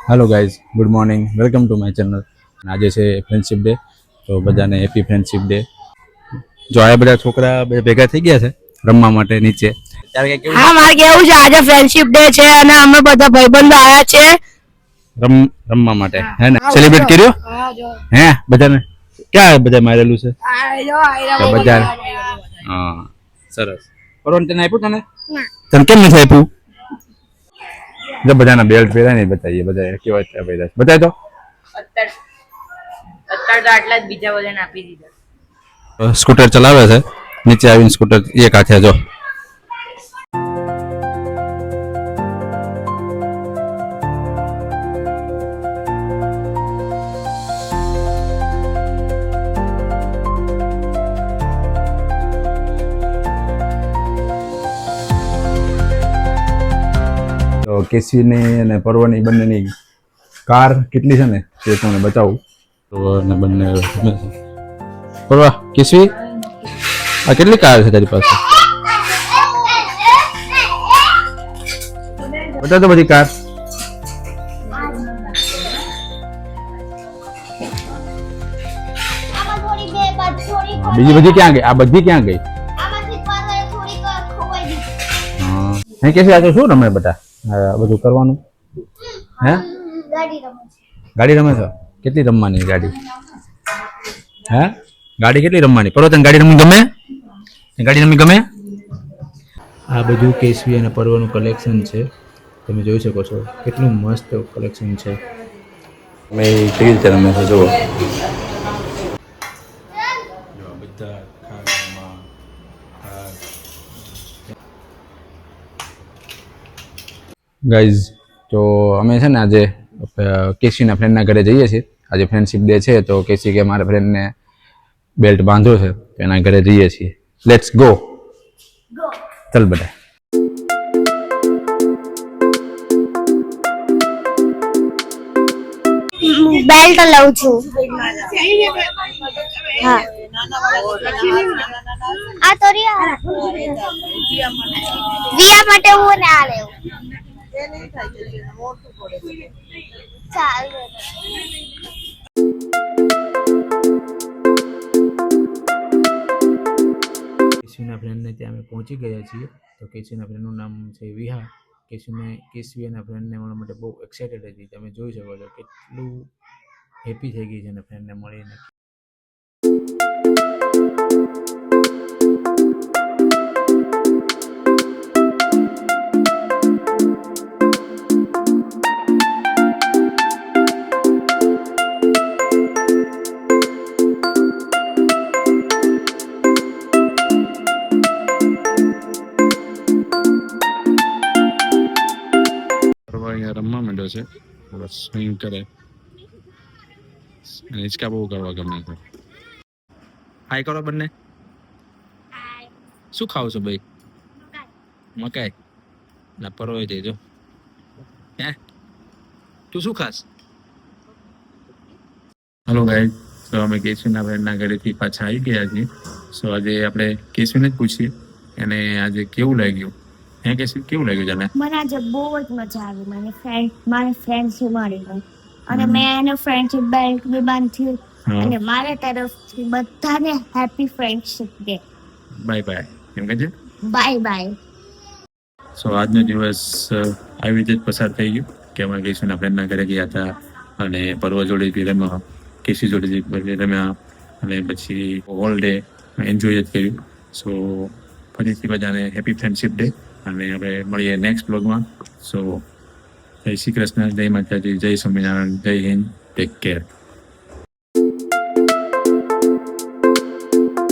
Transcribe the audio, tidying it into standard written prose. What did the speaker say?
Hello guys good morning welcome to my channel. आज છે friendship day તો બધાને હેપી ફ્રેન્ડશિપ ડે। જો આ બધા છોકરા ભેગા થઈ ગયા છે રમવા માટે નીચે। ત્યારે કે કેવું હા મારે કેવું છે આજે ફ્રેન્ડશિપ ડે છે અને અમે બધા ભાઈબંધો આયા છે રમવા માટે હે ને સેલિબ્રેટ કર્યો હે બધાને ક્યાં બધા મારેલું છે તો બધા હા સરસ પરવન તને આપ્યું તને કેમ નથી આપ્યું જો બધાના બેલ્ટ પહેર્યા ને બતાવીએ બધા કેવા પહેર્યા બતાય તો અત્યારે તો આટલા જ બીજા બધાને આપી દીધા। સ્કૂટર ચલાવે છે નીચે આવીને સ્કૂટર એક હાથે જો તો કેસવીની અને પર્વની બંનેની કાર કેટલી છે ને તે તમને બતાવું પર્વ ને બંને પર્વ કેસવી આ કેટલી કાર છે તારી પાસે બતા તો બધી કાર બીજી બધી ક્યાં ગઈ આ બધી ક્યાં ગઈ હે કેસવી આ તો શું રમે બેટા બધું કરવાનું હે ગાડી રમે છો કેટલી રમવાની ગાડી હે ગાડી કેટલી રમવાની પર્વ તને ગાડી રમવી ગમે ગાડી રમવી ગમે આ બધું કેસવી અને પર્વનું કલેક્શન છે તમે જોઈ શકો છો કેટલું મસ્ત કલેક્શન છે મેં કેવી રીતે રમે છે જુઓ ગાઈઝ તો અમે છે ને આજે કેસીના ફ્રેન્ડના ઘરે જઈએ છીએ આજે ફ્રેન્ડશિપ ડે છે તો કેસી કે મારા ફ્રેન્ડને બેલ્ટ બાંધો છે તો એના ઘરે જઈએ છીએ લેટ્સ ગો ચલ બધા બેલ્ટ લઉં છું હા આ તો વિયા માટે હું ને આ લેવું ચાલ કેસવીના ફ્રેન્ડને ત્યાં અમે પહોંચી ગયા છીએ તો કેસવીના ફ્રેન્ડનું નામ છે વિહા કેસવી એના ફ્રેન્ડને મળવા માટે બહુ એક્સાઇટેડ હતી તમે જોઈ શકો છો કેટલું હેપી થઈ ગઈ છે એના ફ્રેન્ડને મળીને રમવા માંડ્યો છે સ્વિંગ કરે અને હિંચકા બહુ કરવા ગમે છે હાય કરો બંને શું ખાવ છો ભાઈ મકાઈ ના પરોય દેજો હે તું શું ખાસ હલો ગાઈસ તો અમે કેસવીના ફ્રેન્ડના ઘરેથી પાછા આવી ગયા છીએ સો આજે આપણે કેસવીને જ પૂછીએ અને આજે કેવું લાગ્યું હે કેસવી કેવું લાગ્યું તને મને આજે બહુ જ મજા આવી મારી ફ્રેન્ડ છે મારી અને મેં એને ફ્રેન્ડશિપ બેલ્ટ બી બાંધ્યું અને મારા તરફથી બધાને happy friendship day bye bye કેમ કે છે બાય બાય સો આજનો દિવસ આવી રીતે જ પસાર થઈ ગયો કે અમે કેસવીના ફ્રેન્ડના ઘરે ગયા હતા અને પર્વ જોડે બી રમ્યા કેસવી જોડે બી રમ્યા અને પછી હોલ ડે એન્જોય જ કર્યું સો ફરીથી બધાને હેપી ફ્રેન્ડશિપ ડે અને હવે મળીએ નેક્સ્ટ બ્લોગમાં સો જય શ્રી કૃષ્ણ જય માતાજી જય સ્વામિનારાયણ જય હિન્દ ટેક કેર